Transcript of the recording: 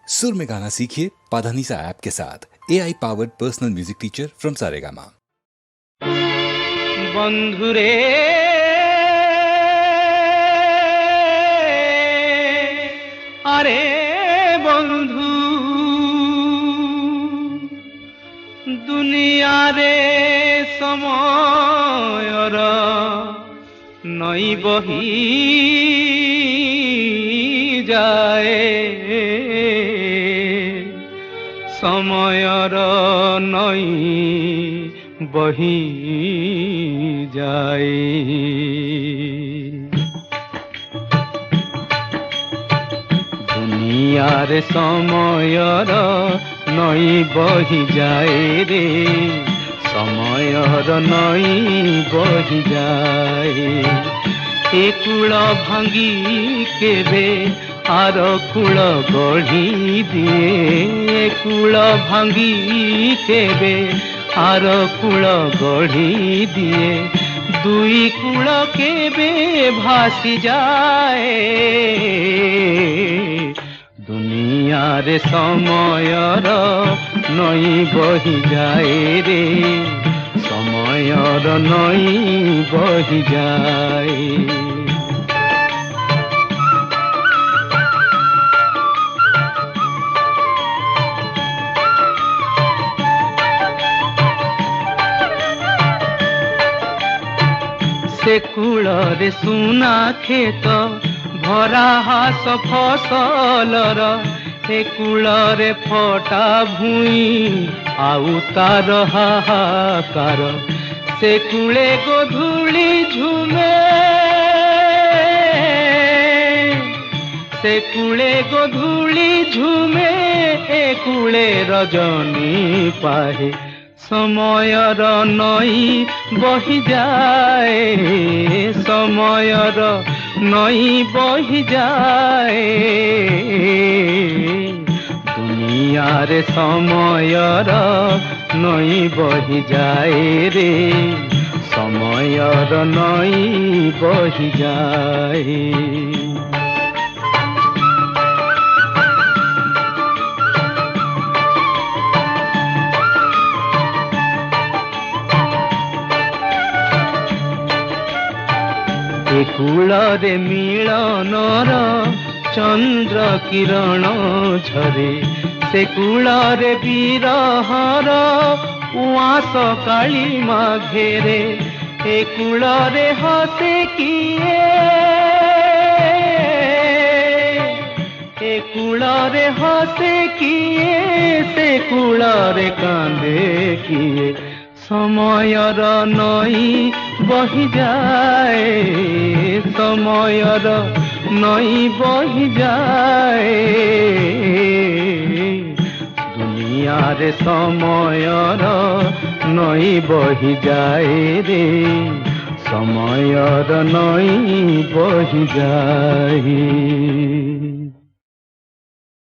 सुर में गाना सीखिए पाधानीसा ऐप के साथ। AI powered personal music teacher from Saregama. बंधुरे अरे बंधु दुनिया रे समयर नई बही जाए समयर नई बही जाए। दुनियार समयर नई बही जाए रे समयर नई बही जाए। ए कूल भांगी केबे आर कूल गढ़ी दिए। ए कूल भांगी केबे आर कूल गढ़ी दिए। दुई कूल केबे भासी जाए। दुनियार समयर नई बही जाए रे समयर नई बही जाए। से कूलरे सुना खेत भरा हास फसलर। ए कूलरे फटा भूई आउ तार हाहाकार। से कूले गोधूली झुमे से कूले गोधूली झुमे। ए कूले रजनी पाहे समयर नई बही जाए। समयर नई बही जाए। दुनियार समयर नई बही जाए रे समयर नई बही जाए। ए कूलरे मिलनर चंद्र किरण झरे। से कूलरे विरहर उआस काली माघेरे। ए कूलरे हसे किए। ए कूलरे हसे किए। से कूलरे कांदे किए। समयर नई बही जाए। समयर नई बही जाए। दुनियार समयर नई बही जाए रे समयर नई बही जाए।